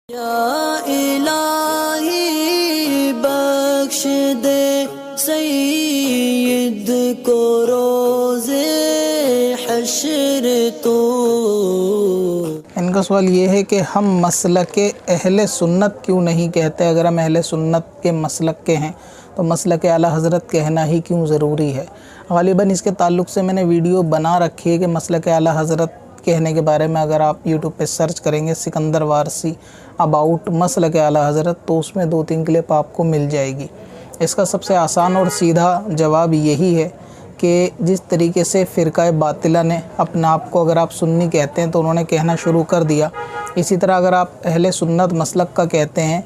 या इलाही बख्श दे सईद को रोज़े हश्र तो। इनका सवाल ये है कि हम मसलक अहले सुन्नत क्यों नहीं कहते। अगर हम अहले सुन्नत के मसलक के हैं तो मसलक आला हज़रत कहना ही क्यों ज़रूरी है। ग़ालिबन इसके ताल्लुक़ से मैंने वीडियो बना रखी है कि मसलक आला हज़रत कहने के बारे में। अगर आप यूट्यूब पे सर्च करेंगे सिकंदर वारसी अबाउट मसलक आला हज़रत तो उसमें 2-3 क्लिप आपको मिल जाएगी। इसका सबसे आसान और सीधा जवाब यही है कि जिस तरीके से फ़िरका बातिला ने अपने आप को, अगर आप सुन्नी कहते हैं तो उन्होंने कहना शुरू कर दिया, इसी तरह अगर आप अहले सुन्नत मसलक का कहते हैं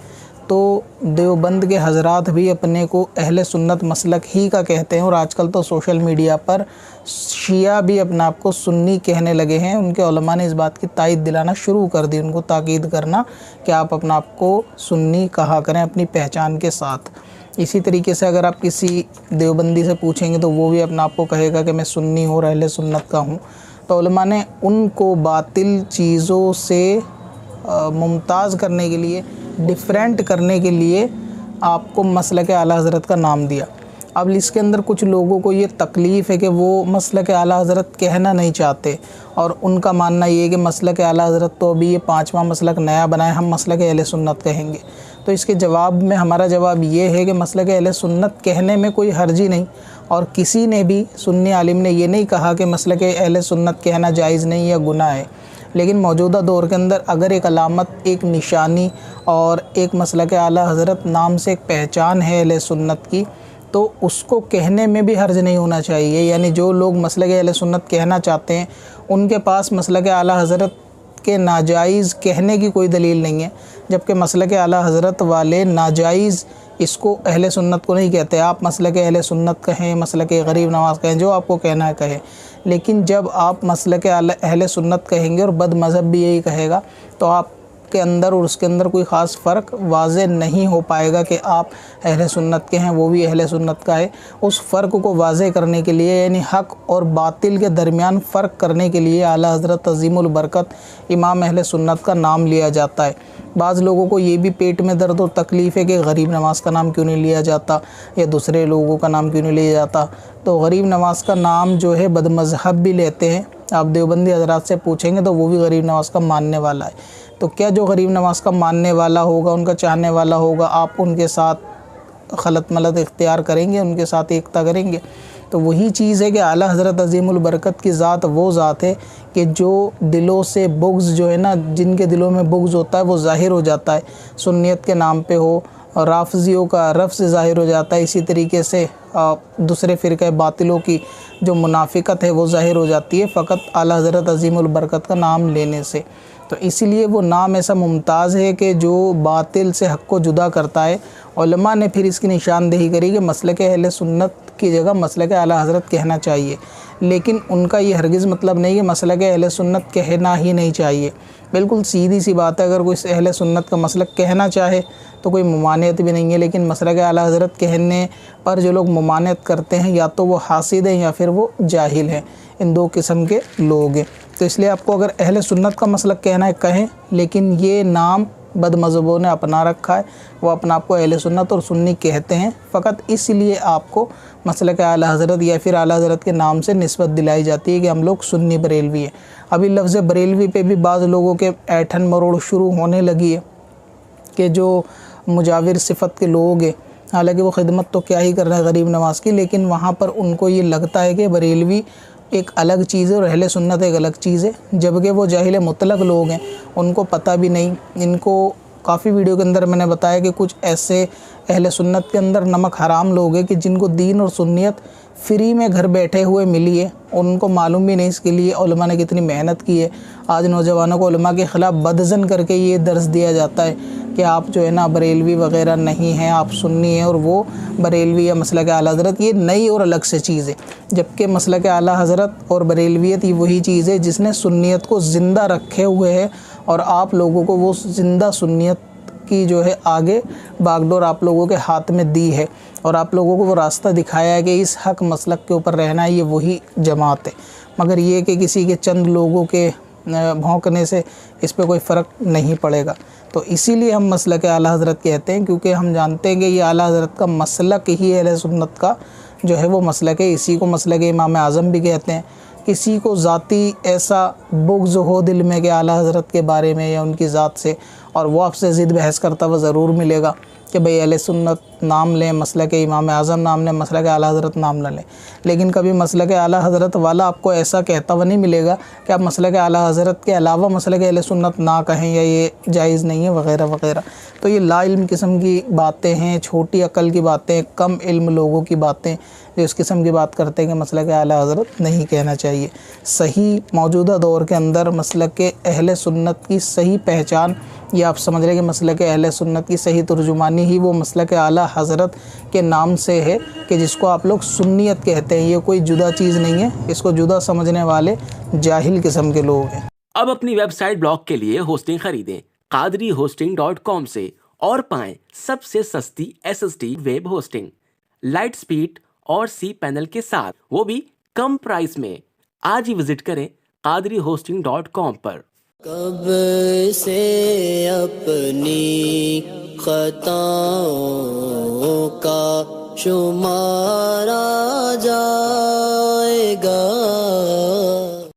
तो देवबंद के हज़रात भी अपने को अहले सुन्नत मसलक ही का कहते हैं। और आजकल तो सोशल मीडिया पर शिया भी अपने आप को सुन्नी कहने लगे हैं। उनके उलमा ने इस बात की तायद दिलाना शुरू कर दी, उनको ताकीद करना कि आप अपने आप को सुन्नी कहा करें अपनी पहचान के साथ। इसी तरीके से अगर आप किसी देवबंदी से पूछेंगे तो वो भी अपने आप को कहेगा कि मैं सुन्नी हूँ और अहले सुन्नत का हूँ। तो उलमा ने उनको बातिल चीज़ों से मुमताज़ करने के लिए, डिफरेंट करने के लिए आपको मसलक आला हज़रत का नाम दिया। अब इसके अंदर कुछ लोगों को ये तकलीफ़ है कि वो मसलक आला हज़रत कहना नहीं चाहते और उनका मानना ये है कि मसलक आला हज़रत तो अभी ये 5वां मसलक नया बनाए, हम मसलक अहले सुन्नत कहेंगे। तो इसके जवाब में हमारा जवाब ये है कि मसलक अहले सुन्नत कहने में कोई हर्जी नहीं, और किसी ने भी सुन्नी आलिम ने ये नहीं कहा कि मसलक अहले सुन्नत कहना जायज़ नहीं या गुनाह है। लेकिन मौजूदा दौर के अंदर अगर एक अलामत, एक निशानी और एक मसलक आला हज़रत नाम से एक पहचान है अहले सुन्नत की, तो उसको कहने में भी हर्ज नहीं होना चाहिए। यानी जो लोग मसलक अहले सुन्नत कहना चाहते हैं उनके पास मसलक आला हज़रत के नाजायज़ कहने की कोई दलील नहीं है, जबकि मसलक आला हज़रत वाले नाजायज़ इसको अहले सुन्नत को नहीं कहते। आप मसलक अहले सुन्नत कहें, मसलक गरीब नवाज कहें, जो आपको कहना है कहें, लेकिन जब आप मसलक अहले सुन्नत कहेंगे और बद मज़हब भी यही कहेगा तो आपके अंदर और उसके अंदर कोई ख़ास फ़र्क वाज़े नहीं हो पाएगा कि आप अहले सुन्नत के हैं वो भी अहले सुन्नत का है। उस फ़र्क को वाज़े करने के लिए, यानी हक़ और बातिल के दरमियान फ़र्क करने के लिए आला हज़रत अज़ीमुल बरकत इमाम अहले सुन्नत का नाम लिया जाता है। बाज़ लोगों को ये भी पेट में दर्द और तकलीफ़ है कि गरीब नवाज़ का नाम क्यों नहीं लिया जाता या दूसरे लोगों का नाम क्यों नहीं लिया जाता। तो गरीब नवाज़ का नाम जो है बदमज़हब भी लेते हैं। आप देवबंदी हज़रात से पूछेंगे तो वो भी गरीब नवाज़ का मानने वाला है। तो क्या जो गरीब नवाज़ का मानने वाला होगा, उनका चाहने वाला होगा, आप उनके साथ खलत मलत इख्तियार करेंगे, उनके साथ एकता करेंगे? तो वही चीज़ है कि आला हज़रत अज़ीमुल बरकत की ज़ात वो ज़ात है कि जो दिलों से बुग़्ज़ जो है ना, जिनके दिलों में बुग़्ज़ होता है वो ज़ाहिर हो जाता है। सुन्नियत के नाम पे हो और राफ़ज़ियों का रफ़ से ज़ाहिर हो जाता है। इसी तरीके से दूसरे फ़िरक़े बातिलों की जो मुनाफ़िकत है वो ज़ाहिर हो जाती है फ़कत आला हज़रत अज़ीमुल बरकत का नाम लेने से। तो इसीलिए वो नाम ऐसा मुमताज़ है कि जो बातिल से हक़ को जुदा करता है। उलमा ने फिर इसकी निशानदेही करी कि मसलक अहले सुन्नत की जगह मसलक आला हज़रत कहना चाहिए, लेकिन उनका ये हरगिज़ मतलब नहीं कि मसलक अहले सुन्नत कहना ही नहीं चाहिए। बिल्कुल सीधी सी बात है, अगर कोई अहले सुन्नत का मसलक कहना चाहे तो कोई मुमानियत भी नहीं है। लेकिन मसलक आला हज़रत कहने पर जो लोग मुमानियत करते हैं या तो वो हासिद हैं या फिर वो जाहिल हैं। इन 2 किस्म के लोग हैं। तो इसलिए आपको अगर अहले सुन्नत का मसलक कहना है कहें, लेकिन ये नाम बद मज़हबों ने अपना रखा है, वो अपना आपको अहले सुन्नत और सुन्नी कहते हैं फ़कत इसलिए आपको मसलक आला हज़रत या फिर आला हज़रत के नाम से निस्बत दिलाई जाती है कि हम लोग सुन्नी बरेलवी हैं। अभी लफ्ज़ बरेलवी पे भी बाज़ लोगों के ऐठन मरोड़ शुरू होने लगी है कि जो मुजाविर सिफ़त के लोग हैं, हालांकि वो खिदमत तो क्या ही कर रहा है गरीब नवाज़ की, लेकिन वहाँ पर उनको ये लगता है कि बरेलवी एक अलग चीज़ है और अहले सुन्नत एक अलग चीज़ है, जबकि वो जाहिल मुतलक लोग हैं, उनको पता भी नहीं। इनको काफ़ी वीडियो के अंदर मैंने बताया कि कुछ ऐसे अहले सुन्नत के अंदर नमक हराम लोग हैं कि जिनको दीन और सुन्नियत फ्री में घर बैठे हुए मिली है, उनको मालूम भी नहीं इसके लिए उलमा ने कितनी मेहनत की है। आज नौजवानों को उलमा के ख़िलाफ़ बदज़न करके ये दर्स दिया जाता है कि आप जो है ना बरेलवी वग़ैरह नहीं हैं, आप सुन्नी हैं और वो बरेलवी या मसलक आला हज़रत ये नई और अलग से चीज़ है। जबकि मसलक आला हज़रत और बरेलवियत ये वही चीज़ है जिसने सुन्नियत को ज़िंदा रखे हुए है और आप लोगों को वो ज़िंदा सुन्नियत की जो है आगे बागडोर आप लोगों के हाथ में दी है और आप लोगों को वो रास्ता दिखाया है कि इस हक़ मसलक के ऊपर रहना है, ये वही जमात है। मगर ये कि किसी के चंद लोगों के भौंकने से इस पे कोई फ़र्क नहीं पड़ेगा। तो इसीलिए हम मसलक आला हज़रत कहते हैं, क्योंकि हम जानते हैं कि ये आला हज़रत का मसलक ही अहले सुन्नत का जो है वो मसलक है। इसी को मसलक इमाम आज़म भी कहते हैं। किसी को ज़ाती ऐसा बुग़्ज़ हो दिल में कि आला हज़रत के बारे में या उनकी ज़ात से, और वो आपसे ज़िद बहस करता हुआ ज़रूर मिलेगा कि भाई अहले सुन्नत नाम लें, मसलक इमाम आज़म नाम लें, मसलक आला हज़रत नाम न लें। लेकिन कभी मसलक आला हज़रत वाला आपको ऐसा कहता हुआ नहीं मिलेगा कि आप मसलक आला हज़रत के अलावा मसलक अहले सुन्नत ना कहें या ये जायज़ नहीं है वग़ैरह वग़ैरह। तो ये ला इल्म किस्म की बातें हैं, छोटी अक्ल की बातें, कम इल्म लोगों की बातें जो इस किस्म की बात करते हैं कि मसलक आला हज़रत नहीं कहना चाहिए। सही मौजूदा दौर के अंदर मसलक अहले सुन्नत की सही पहचान, ये आप समझ लें कि मसलक अहले सुन्नत की सही तर्जुमानी ही वो मसलक आला हज़रत के नाम से है कि जिसको आप लोग सुन्नियत कहते हैं। ये कोई जुदा चीज़ नहीं है, इसको जुदा समझने वाले जाहिल किस्म के लोग हैं। अब अपनी वेबसाइट ब्लॉग के लिए होस्टिंग खरीदें qadrihosting.com से और पाएं सबसे सस्ती SSD web hosting, light speed और सी पैनल के साथ, वो भी कम प्राइस में। आज ही विजिट करें qadrihosting.com पर। कब से अपनी खताओं का शुमार